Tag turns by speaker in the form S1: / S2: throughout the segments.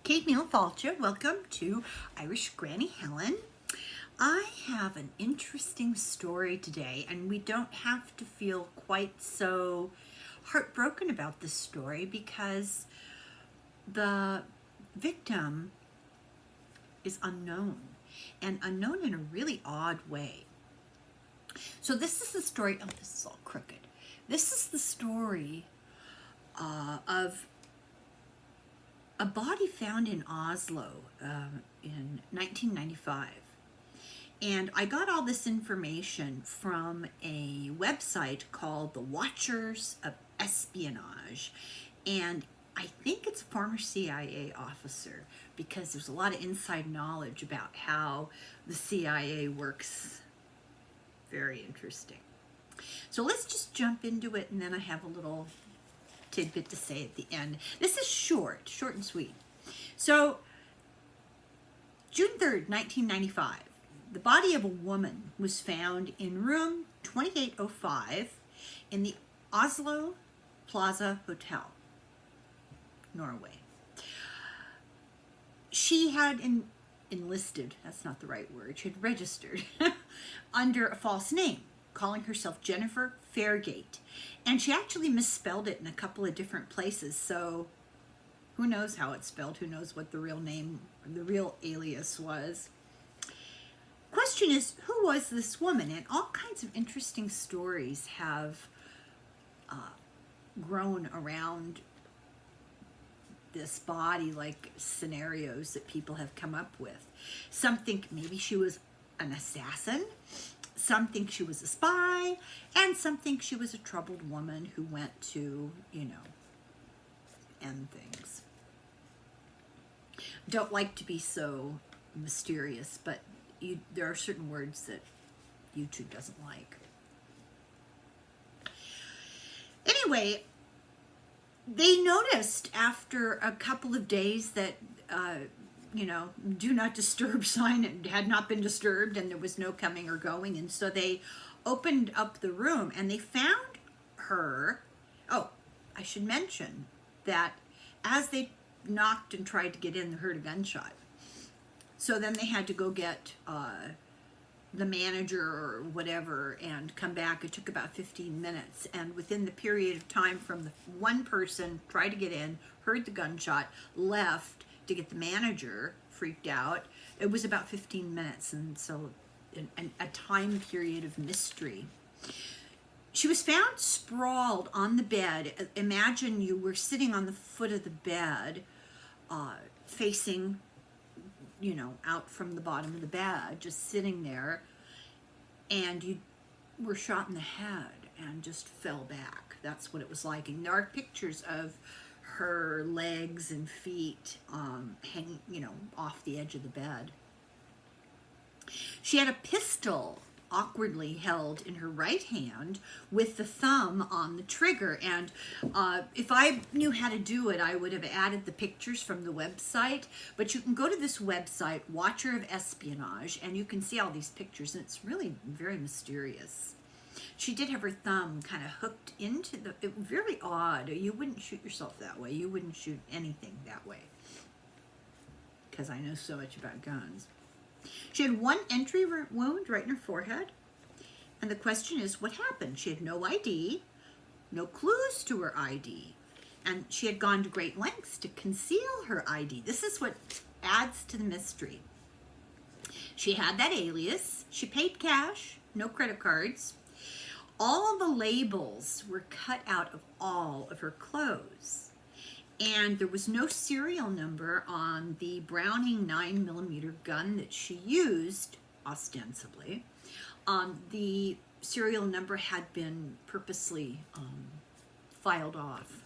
S1: Kate Neal Falcha. Welcome to Irish Granny Helen. I have an interesting story today, and we don't have to feel quite so heartbroken about this story because the victim is unknown, and unknown in a really odd way. So this is the story, this is all crooked. This is the story of a body found in Oslo in 1995. And I got all this information from a website called the Watchers of Espionage. And I think it's a former CIA officer because there's a lot of inside knowledge about how the CIA works. Very interesting. So let's just jump into it, and then I have a little tidbit to say at the end. This is short and sweet. So, June 3rd, 1995, the body of a woman was found in room 2805 in the Oslo Plaza Hotel, Norway. She had enlisted, that's not the right word, she had registered under a false name, calling herself Jennifer Fairgate. And she actually misspelled it in a couple of different places, so who knows how it's spelled, who knows what the real name, the real alias was. Question is, who was this woman? And all kinds of interesting stories have grown around this body, like scenarios that people have come up with. Some think maybe she was an assassin, some think she was a spy, and some think she was a troubled woman who went to, end things. Don't like to be so mysterious, but there are certain words that YouTube doesn't like. Anyway, they noticed after a couple of days that, do not disturb sign had not been disturbed and there was no coming or going. And so they opened up the room and they found her. Oh, I should mention that as they knocked and tried to get in, they heard a gunshot. So then they had to go get the manager or whatever and come back. It took about 15 minutes. And within the period of time from the one person tried to get in, heard the gunshot, left to get the manager, freaked out, it was about 15 minutes. And so a time period of mystery. She was found sprawled on the bed. Imagine you were sitting on the foot of the bed, facing out from the bottom of the bed, just sitting there, and you were shot in the head and just fell back. That's what it was like. And there are pictures of her legs and feet hanging, off the edge of the bed. She had a pistol awkwardly held in her right hand with the thumb on the trigger. And if I knew how to do it, I would have added the pictures from the website. But you can go to this website, Watcher of Espionage, and you can see all these pictures, and it's really very mysterious. She did have her thumb kind of hooked into very odd. You wouldn't shoot yourself that way. You wouldn't shoot anything that way, because I know so much about guns. She had one entry wound right in her forehead. And the question is, what happened? She had no ID, no clues to her ID. And she had gone to great lengths to conceal her ID. This is what adds to the mystery. She had that alias. She paid cash, no credit cards. All the labels were cut out of all of her clothes. And there was no serial number on the Browning 9mm gun that she used, ostensibly. The serial number had been purposely filed off.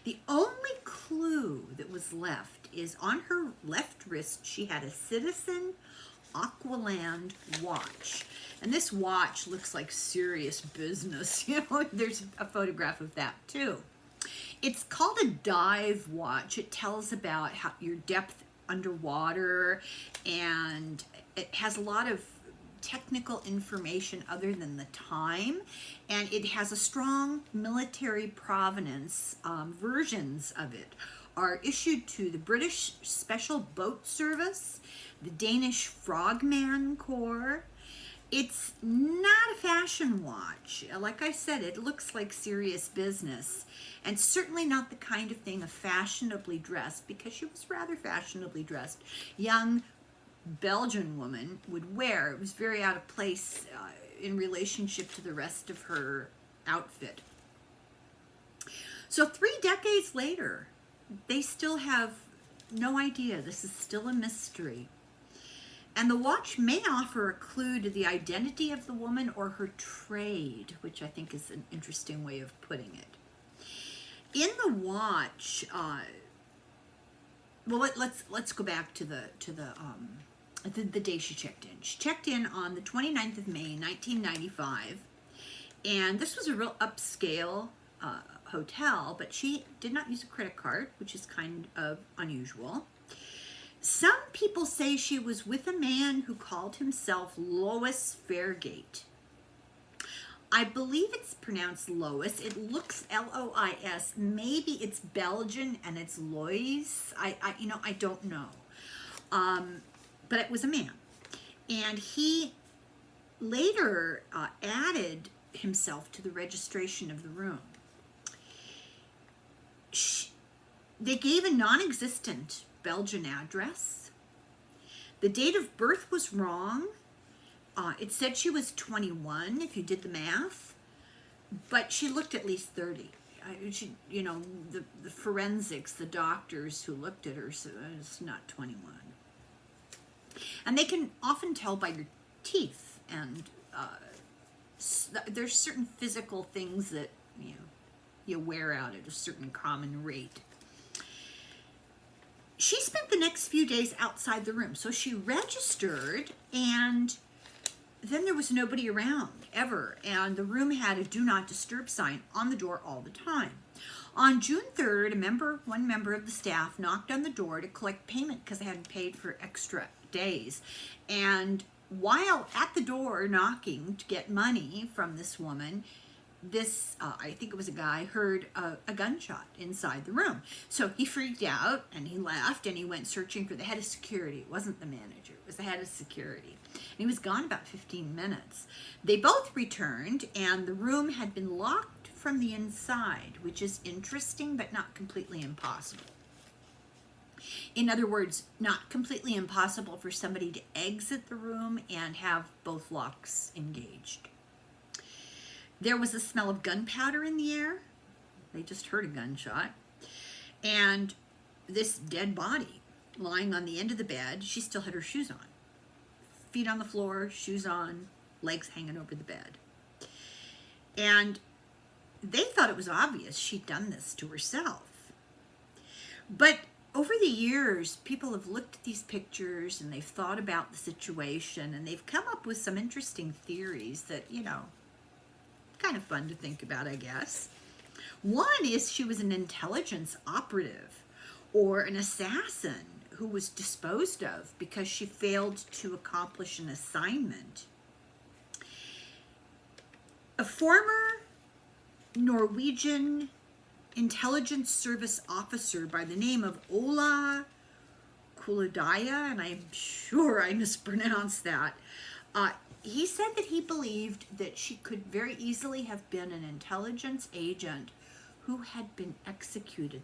S1: The only clue that was left is on her left wrist, she had a Citizen Aqualand watch. And this watch looks like serious business. There's a photograph of that too. It's called a dive watch. It tells about your depth underwater, and it has a lot of technical information other than the time, and it has a strong military provenance. Versions of it are issued to the British Special Boat Service, the Danish Frogman Corps. It's not a fashion watch. Like I said, it looks like serious business, and certainly not the kind of thing a fashionably dressed, because she was rather fashionably dressed, young Belgian woman would wear. It was very out of place in relationship to the rest of her outfit. So 3 decades later, they still have no idea. This is still a mystery. And the watch may offer a clue to the identity of the woman or her trade, which I think is an interesting way of putting it. In the watch, well, let's go back to the day she checked in. She checked in on the 29th of May, 1995, and this was a real upscale hotel, but she did not use a credit card, which is kind of unusual. Some people say she was with a man who called himself Lois Fairgate. I believe it's pronounced Lois. It looks L-O-I-S. Maybe it's Belgian and it's Lois. I don't know. But it was a man. And he later added himself to the registration of the room. They gave a non-existent Belgian address. The date of birth was wrong. It said she was 21, if you did the math, but she looked at least 30. The forensics, the doctors who looked at her, so it's not 21. And they can often tell by your teeth, and there's certain physical things that you wear out at a certain common rate. She spent the next few days outside the room. So she registered, and then there was nobody around ever. And the room had a do not disturb sign on the door all the time. On June 3rd, one member of the staff knocked on the door to collect payment because they hadn't paid for extra days. And while at the door knocking to get money from this woman, I think it was a guy, heard a gunshot inside the room. So he freaked out and he left and he went searching for the head of security. It wasn't the manager, it was the head of security. And he was gone about 15 minutes. They both returned and the room had been locked from the inside, which is interesting but not completely impossible. In other words, not completely impossible for somebody to exit the room and have both locks engaged. There was a smell of gunpowder in the air. They just heard a gunshot. And this dead body lying on the end of the bed, she still had her shoes on. Feet on the floor, shoes on, legs hanging over the bed. And they thought it was obvious she'd done this to herself. But over the years, people have looked at these pictures and they've thought about the situation and they've come up with some interesting theories that, kind of fun to think about, I guess. One is she was an intelligence operative or an assassin who was disposed of because she failed to accomplish an assignment. A former Norwegian intelligence service officer by the name of Ola Kulodaya, and I'm sure I mispronounced that, he said that he believed that she could very easily have been an intelligence agent who had been executed.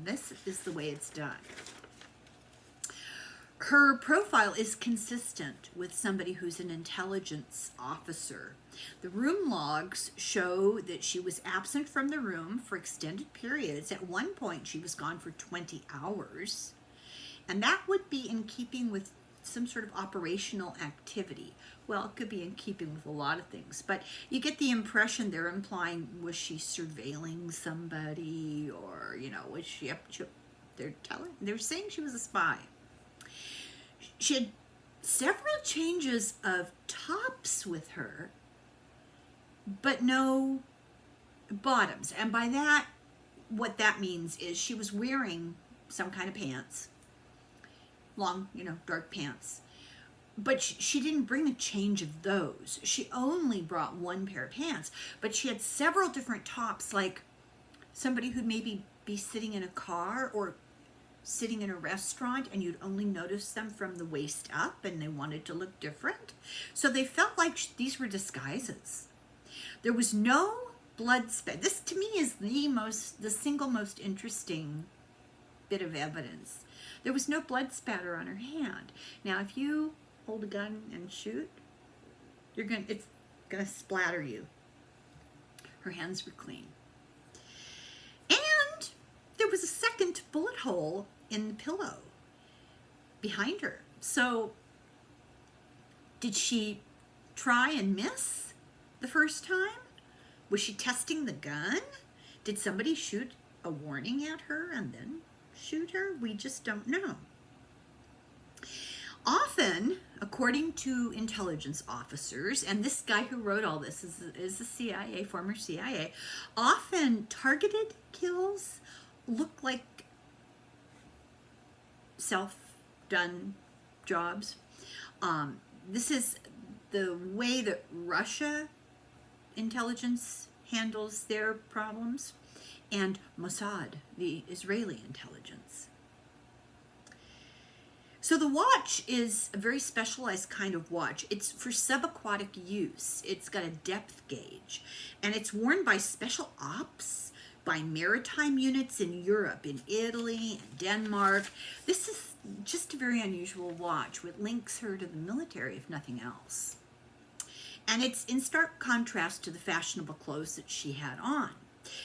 S1: This is the way it's done. Her profile is consistent with somebody who's an intelligence officer. The room logs show that she was absent from the room for extended periods. At one point, she was gone for 20 hours. And that would be in keeping with some sort of operational activity. Well, it could be in keeping with a lot of things, but you get the impression they're implying, was she surveilling somebody, or, was she up to, they're saying she was a spy. She had several changes of tops with her, but no bottoms. And by that, what that means is she was wearing some kind of pants, long, dark pants. But she didn't bring a change of those. She only brought one pair of pants, but she had several different tops, like somebody who'd maybe be sitting in a car, or sitting in a restaurant and you'd only notice them from the waist up and they wanted to look different. So they felt like these were disguises. There was no blood spatter. This to me is the single most interesting bit of evidence. There was no blood spatter on her hand. Now, if you hold a gun and shoot, it's gonna splatter you. Her hands were clean. And there was a second bullet hole in the pillow behind her. So did she try and miss the first time? Was she testing the gun? Did somebody shoot a warning at her and then shoot her? We just don't know. Often, according to intelligence officers, and this guy who wrote all this is a CIA, former CIA, often targeted kills look like self-done jobs. This is the way that Russia intelligence handles their problems, and Mossad, the Israeli intelligence. So the watch is a very specialized kind of watch. It's for subaquatic use. It's got a depth gauge, and it's worn by special ops, by maritime units in Europe, in Italy and Denmark. This is just a very unusual watch, which links her to the military, if nothing else. And it's in stark contrast to the fashionable clothes that she had on.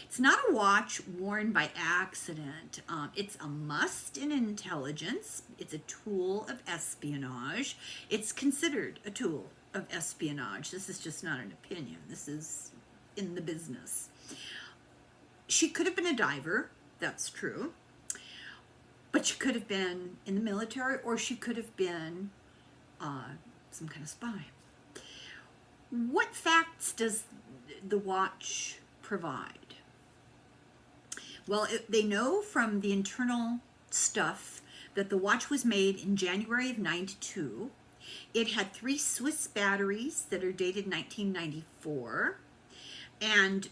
S1: It's not a watch worn by accident. It's a must in intelligence. It's a tool of espionage. It's considered a tool of espionage. This is just not an opinion. This is in the business. She could have been a diver, that's true. But she could have been in the military, or she could have been some kind of spy. What facts does the watch provide? Well, they know from the internal stuff that the watch was made in January of '92. It had 3 Swiss batteries that are dated 1994. And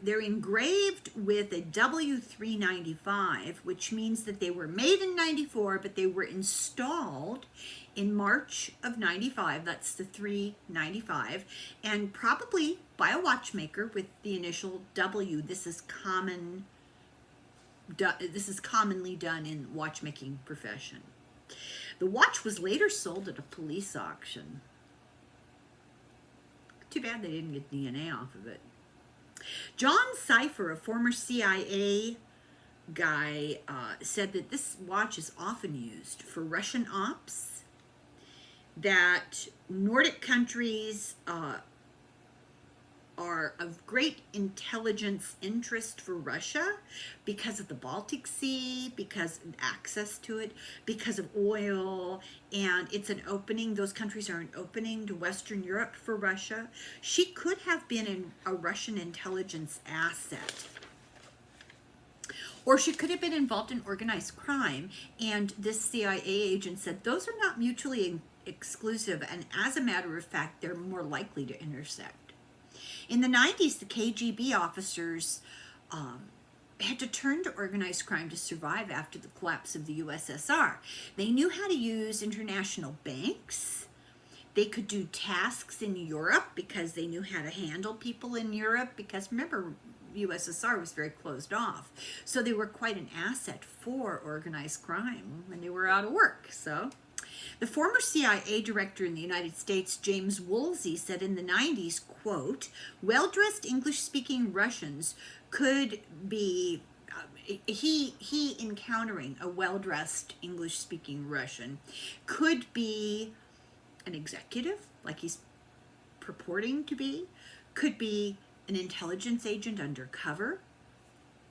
S1: they're engraved with a W395, which means that they were made in '94, but they were installed in March of '95. That's the 395, and probably by a watchmaker with the initial W. This is commonly done in the watchmaking profession. The watch was later sold at a police auction. Too bad they didn't get DNA off of it. John Cipher, a former CIA guy, said that this watch is often used for Russian ops, that Nordic countries are of great intelligence interest for Russia because of the Baltic Sea, because of access to it, because of oil, and it's an opening. Those countries are an opening to Western Europe for Russia. She could have been a Russian intelligence asset. Or she could have been involved in organized crime, and this CIA agent said those are not mutually exclusive, and as a matter of fact, they're more likely to intersect. In the 90s, the KGB officers had to turn to organized crime to survive after the collapse of the USSR. They knew how to use international banks. They could do tasks in Europe because they knew how to handle people in Europe, because remember, USSR was very closed off. So they were quite an asset for organized crime when they were out of work. So the former CIA director in the United States, James Woolsey, said in the 90s, quote, well-dressed English-speaking Russians could be, he encountering a well-dressed English-speaking Russian could be an executive, like he's purporting to be, could be an intelligence agent undercover,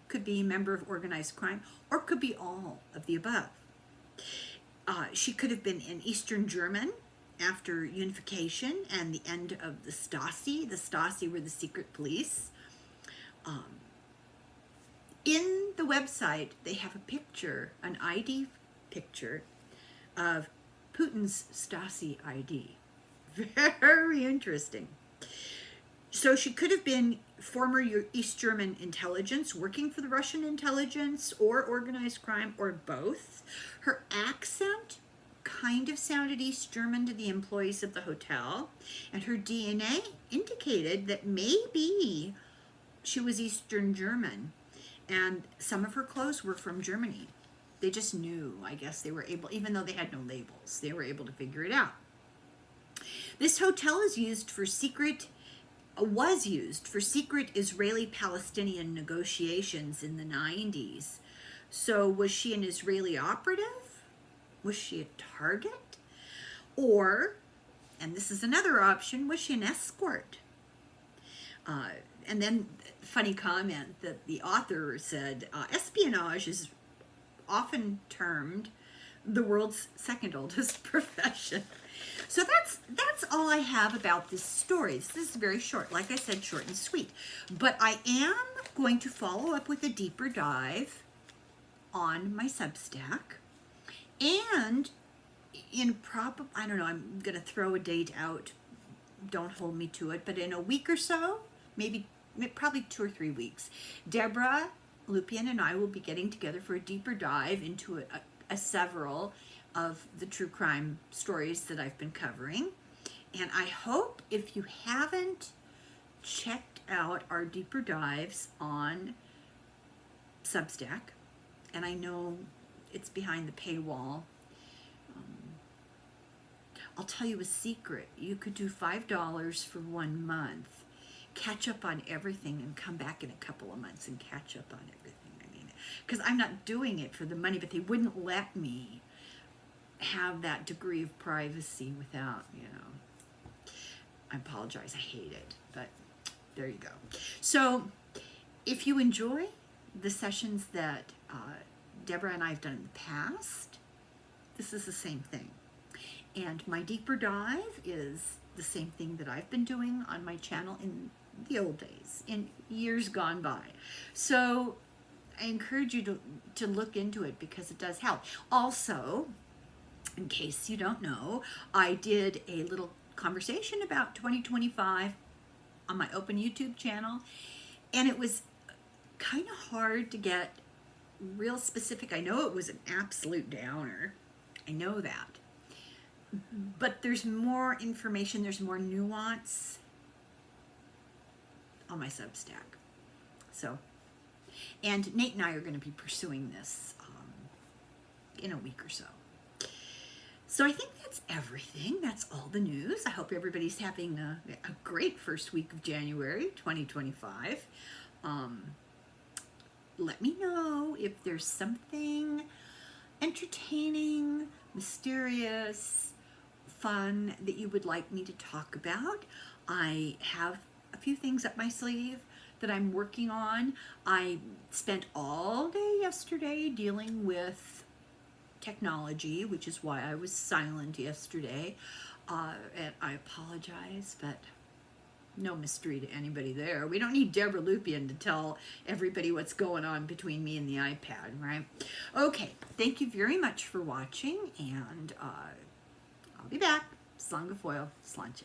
S1: could be a member of organized crime, or could be all of the above. She could have been an Eastern German after unification and the end of the Stasi. The Stasi were the secret police. In the website, they have a picture, an ID picture of Putin's Stasi ID. Very interesting. So she could have been former East German intelligence, working for the Russian intelligence, or organized crime, or both. Her accent kind of sounded East German to the employees of the hotel, and her DNA indicated that maybe she was Eastern German, and some of her clothes were from Germany. They just knew, I guess they were able, even though they had no labels, they were able to figure it out. This hotel was used for secret Israeli-Palestinian negotiations in the 90s. So was she an Israeli operative? Was she a target? Or, and this is another option, was she an escort? And then, funny comment that the author said, espionage is often termed the world's second oldest profession. So that's all I have about this story. This is very short, like I said, short and sweet. But I am going to follow up with a deeper dive on my Substack. And I don't know, I'm going to throw a date out. Don't hold me to it. But in a week or so, probably 2 or 3 weeks, Debbra Lupien and I will be getting together for a deeper dive into several of the true crime stories that I've been covering. And I hope, if you haven't checked out our deeper dives on Substack, and I know it's behind the paywall, I'll tell you a secret. You could do $5 for 1 month, catch up on everything, and come back in a couple of months and catch up on everything. I mean, because I'm not doing it for the money, but they wouldn't let me have that degree of privacy without, I apologize, I hate it, but there you go. So if you enjoy the sessions that Deborah and I have done in the past, this is the same thing. And my deeper dive is the same thing that I've been doing on my channel in the old days, in years gone by. So I encourage you to look into it, because it does help. Also, in case you don't know, I did a little conversation about 2025 on my open YouTube channel, and it was kind of hard to get real specific. I know it was an absolute downer. I know that. But there's more information, there's more nuance on my Substack. So, and Nate and I are going to be pursuing this in a week or so. So I think that's everything. That's all the news. I hope everybody's having a great first week of January 2025. Let me know if there's something entertaining, mysterious, fun that you would like me to talk about. I have a few things up my sleeve that I'm working on. I spent all day yesterday dealing with technology, which is why I was silent yesterday, and I apologize, but no mystery to anybody there. We don't need Debbra Lupien to tell everybody what's going on between me and the iPad, right? Okay, thank you very much for watching, and I'll be back. Slanga foil, slancha.